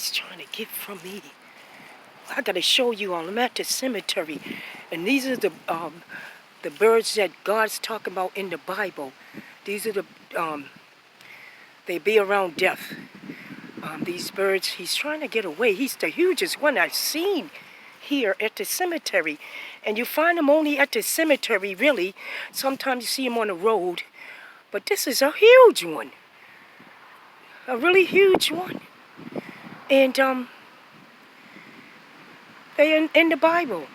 he's trying to get from me. I gotta show you all. I'm at the cemetery, and these are the birds that God's talking about in the Bible. These are they be around death. These birds, he's trying to get away. He's the hugest one I've seen here at the cemetery. And you find him only at the cemetery, really. Sometimes you see him on the road. But this is a huge one. A really huge one. And they're in the Bible.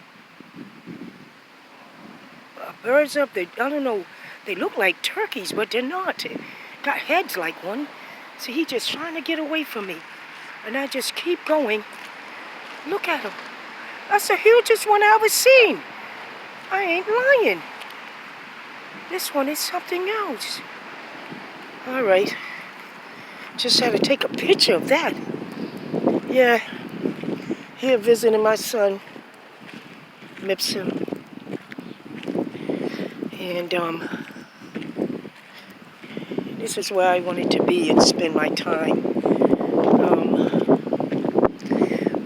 Birds up there, I don't know, they look like turkeys, but they're not. They got heads like one. So he's just trying to get away from me. And I just keep going. Look at him. That's the hugest one I ever seen. I ain't lying. This one is something else. All right. Just had to take a picture of that. Yeah. Here visiting my son, Mipsum. And this is where I wanted to be and spend my time.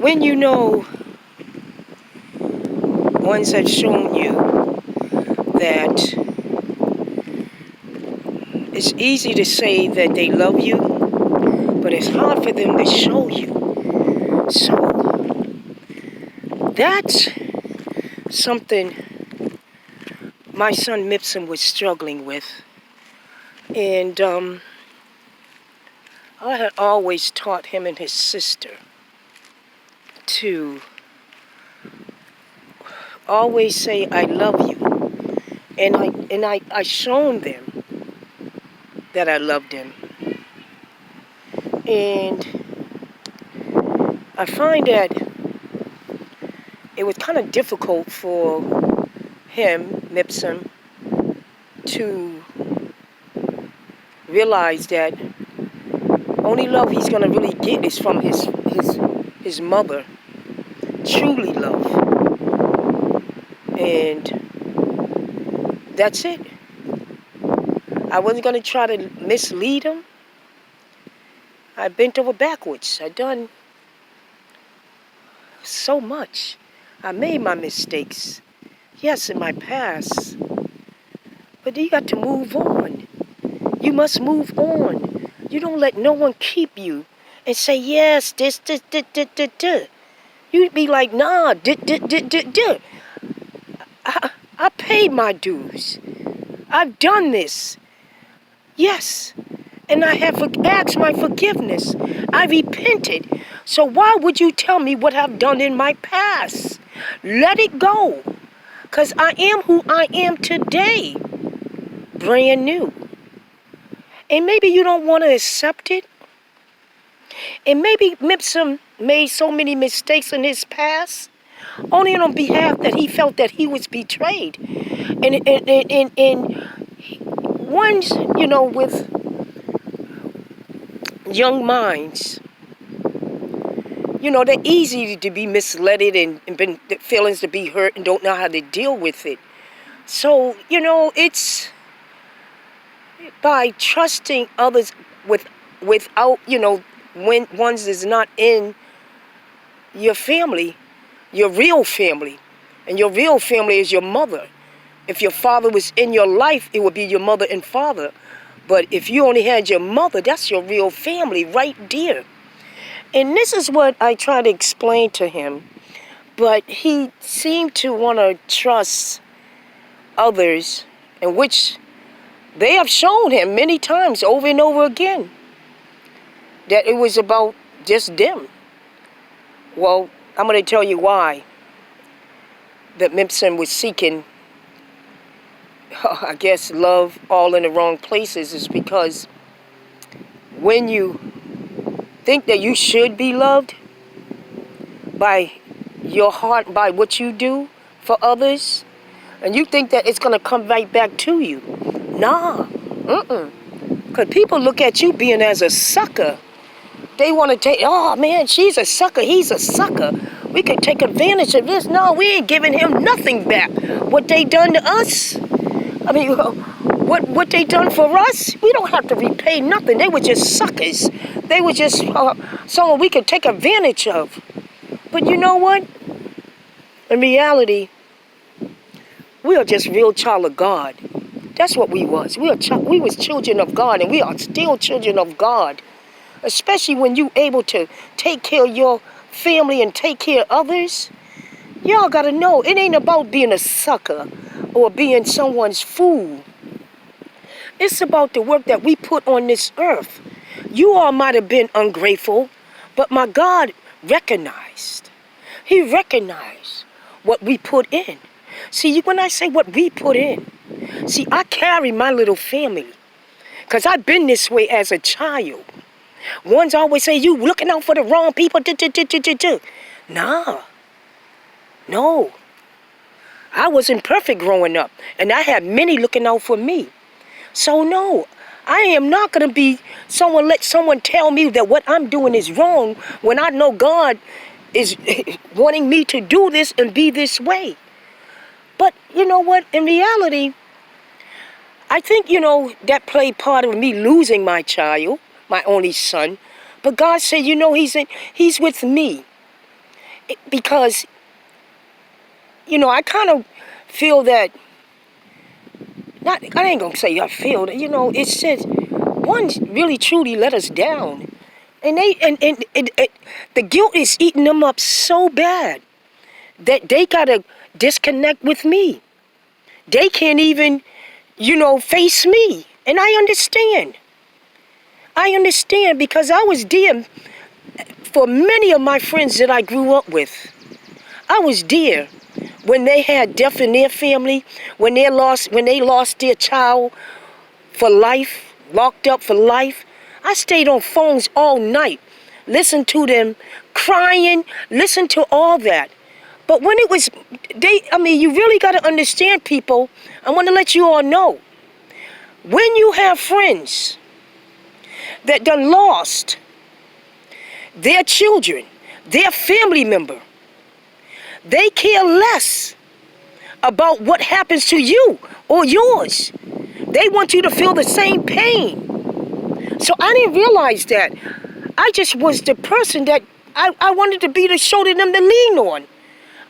When you know ones have shown you that it's easy to say that they love you, but it's hard for them to show you. So that's something my son Mipsum was struggling with. And I had always taught him and his sister to always say, I love you. And I shown them that I loved them. And I find that it was kind of difficult for him, Mipsum, to realize that only love he's going to really get is from his mother. Truly love. And that's it. I wasn't going to try to mislead him. I bent over backwards. I done so much. I made my mistakes. Yes, in my past. But you got to move on. You must move on. You don't let no one keep you and say, yes, this. You'd be like, nah, I paid my dues. I've done this. Yes. And I have asked my forgiveness. I repented. So why would you tell me what I've done in my past? Let it go. Because I am who I am today. Brand new. And maybe you don't want to accept it. And maybe Mipsum made so many mistakes in his past, only on behalf that he felt that he was betrayed. And ones, you know, with young minds, you know, they're easy to be misled and feelings to be hurt and don't know how to deal with it. So, you know, it's by trusting others without, you know, when one's is not in your family, your real family. And your real family is your mother. If your father was in your life, it would be your mother and father. But if you only had your mother, that's your real family right there. And this is what I try to explain to him. But he seemed to want to trust others, in which they have shown him many times over and over again that it was about just them. Well, I'm going to tell you why that Mipsum was seeking, I guess, love all in the wrong places, is because when you think that you should be loved by your heart, by what you do for others, and you think that it's going to come right back to you. Nah. Because people look at you being as a sucker. They want to take, oh man, she's a sucker, he's a sucker. We can take advantage of this. No, we ain't giving him nothing back. What they done to us? I mean, what they done for us, we don't have to repay nothing. They were just suckers. They were just someone we could take advantage of. But you know what? In reality, we are just real child of God. That's what we was. We was children of God, and we are still children of God. Especially when you able to take care of your family and take care of others. Y'all gotta know, it ain't about being a sucker or being someone's fool. It's about the work that we put on this earth. You all might have been ungrateful, but my God recognized. He recognized what we put in. See, when I say what we put in, see, I carry my little family. Because I've been this way as a child. Ones always say, you looking out for the wrong people. Nah. No. I wasn't perfect growing up. And I had many looking out for me. So no, I am not going to be let someone tell me that what I'm doing is wrong when I know God is wanting me to do this and be this way. But you know what? In reality, I think, that played part of me losing my child, my only son. But God said, he's with me. Because, I kind of feel that, I ain't going to say I feel that, it says, one really truly let us down. And the guilt is eating them up so bad that they got to disconnect with me. They can't even, face me. And I understand. I understand because I was there for many of my friends that I grew up with. I was there when they had death in their family, when they lost their child for life, locked up for life. I stayed on phones all night, listened to them crying, listened to all that. But when it was, you really got to understand, people. I want to let you all know. When you have friends that done lost their children, their family member, they care less about what happens to you or yours. They want you to feel the same pain. So I didn't realize that. I just was the person that I wanted to be the shoulder them to lean on.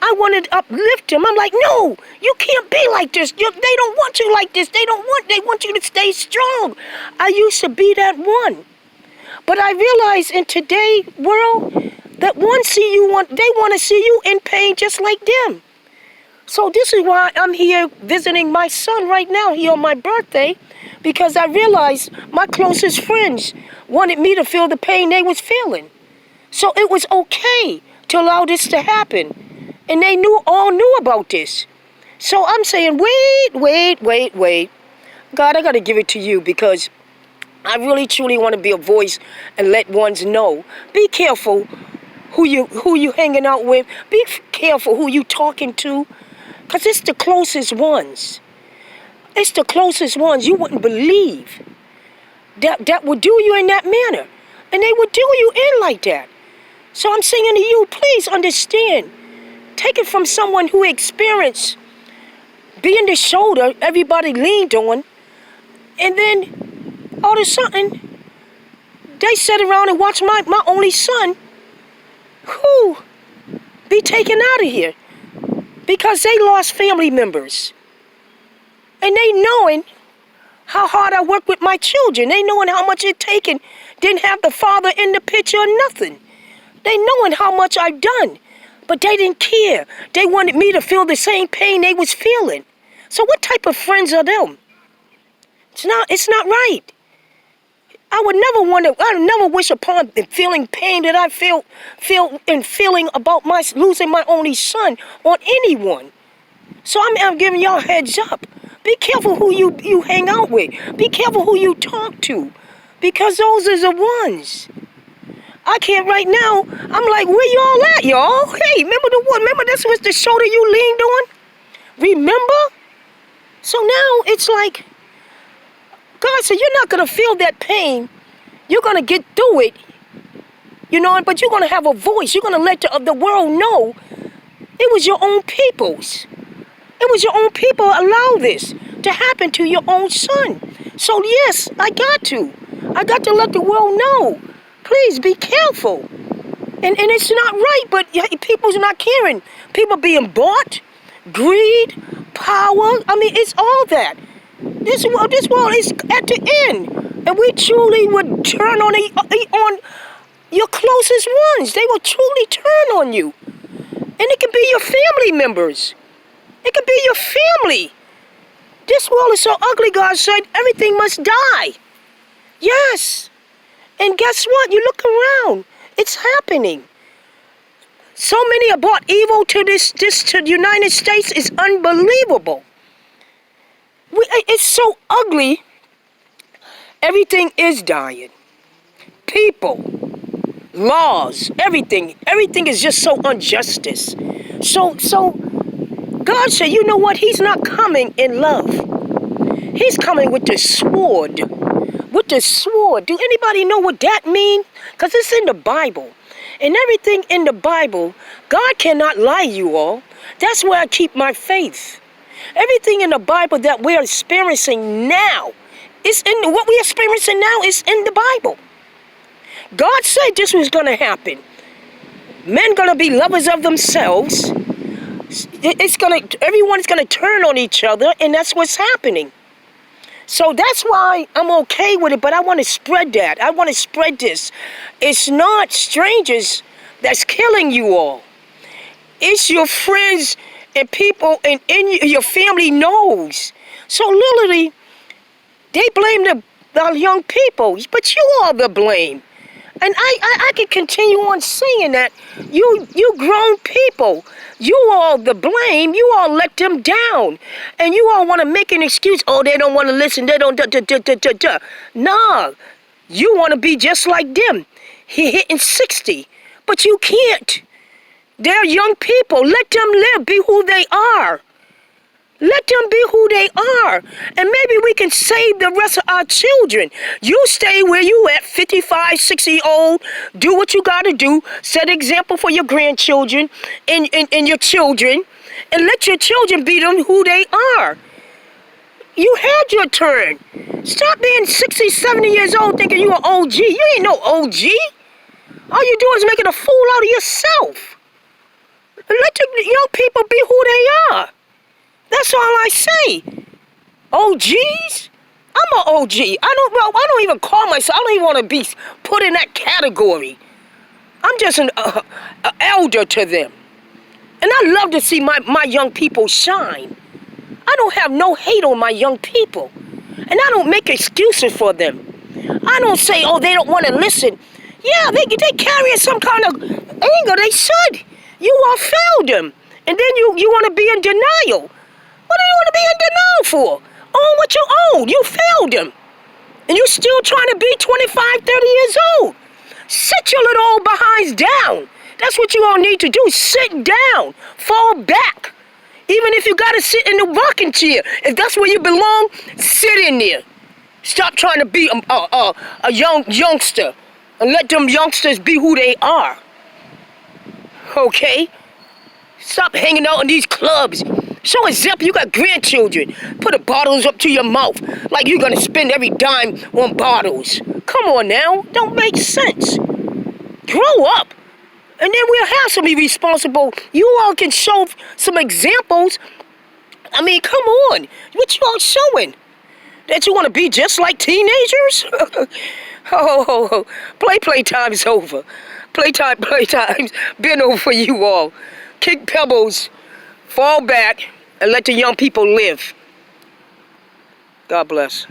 I wanted to uplift them. I'm like, no, you can't be like this. They don't want you like this. They want you to stay strong. I used to be that one. But I realize in today's world that they want to see you in pain just like them. So this is why I'm here visiting my son right now here on my birthday, because I realized my closest friends wanted me to feel the pain they was feeling. So it was okay to allow this to happen. And they all knew about this. So I'm saying, wait. God, I got to give it to you because I really truly want to be a voice and let ones know. Be careful who you hanging out with. Be careful who you talking to. Because it's the closest ones. It's the closest ones you wouldn't believe that would do you in that manner. And they would do you in like that. So I'm saying to you, please understand. Take it from someone who experienced being the shoulder everybody leaned on. And then all of a sudden, they sat around and watched my only son who be taken out of here. Because they lost family members. And they knowing how hard I work with my children. They knowing how much it taken. Didn't have the father in the picture or nothing. They knowing how much I've done. But they didn't care. They wanted me to feel the same pain they was feeling. So what type of friends are them? It's not right. I never wish upon the feeling pain that I feel and feeling about losing my only son on anyone. So I'm giving y'all a heads up. Be careful who you hang out with. Be careful who you talk to. Because those are the ones. I can't right now. I'm like, where y'all at, y'all? Hey, remember the one? Remember this was the shoulder you leaned on? Remember? So now it's like, God said, you're not going to feel that pain. You're going to get through it. But you're going to have a voice. You're going to let the world know it was your own peoples. It was your own people allow this. to happen to your own son. So yes, I got to let the world know. Please be careful. And it's not right, but people's not caring. People being bought, greed, power. I mean, it's all that. This world is at the end, and we truly would turn on your closest ones. They will truly turn on you, and it can be your family members. It can be your family. This world is so ugly. God said everything must die. Yes, and guess what? You look around. It's happening. So many have brought evil to to the United States. Is unbelievable. It's so ugly. Everything is dying. People, laws, everything is just so injustice. So God said, you know what? He's not coming in love. He's coming with the sword. With the sword. Do anybody know what that means? Because it's in the Bible. And everything in the Bible, God cannot lie, you all. That's where I keep my faith. Everything in the Bible that we're experiencing now, what we're experiencing now is in the Bible. God said this was going to happen. Men going to be lovers of themselves. Everyone's going to turn on each other, and that's what's happening. So that's why I'm okay with it, but I want to spread that. I want to spread this. It's not strangers that's killing you all. It's your friends and people and your family knows. So literally, they blame the young people, but you are the blame. And I can continue on saying that. You grown people, you all the blame. You all let them down. And you all want to make an excuse. Oh, they don't want to listen. They don't. Nah, you want to be just like them. He hitting 60, but you can't. They're young people. Let them live. Be who they are. Let them be who they are. And maybe we can save the rest of our children. You stay where you at, 55, 60-year-old. Do what you got to do. Set an example for your grandchildren and your children. And let your children be them who they are. You had your turn. Stop being 60, 70 years old thinking you an OG. You ain't no OG. All you do is making a fool out of yourself. Let the young people be who they are. That's all I say. OGs? I'm an OG. I don't even call myself. I don't even want to be put in that category. I'm just an elder to them. And I love to see my young people shine. I don't have no hate on my young people. And I don't make excuses for them. I don't say, oh, they don't want to listen. Yeah, they carry some kind of anger. They should. You all failed them. And then you want to be in denial. What do you want to be in denial for? Own what you own. You failed them. And you still trying to be 25, 30 years old. Sit your little old behinds down. That's what you all need to do. Sit down. Fall back. Even if you got to sit in the rocking chair. If that's where you belong, sit in there. Stop trying to be a youngster. And let them youngsters be who they are. Okay? Stop hanging out in these clubs. Show example, you got grandchildren. Put the bottles up to your mouth like you're going to spend every dime on bottles. Come on now. Don't make sense. Grow up. And then we'll have some responsible. You all can show some examples. I mean, come on. What you all showing? That you want to be just like teenagers? Oh, playtime's over. Playtime's been over for you all. Kick pebbles. Fall back and let the young people live. God bless.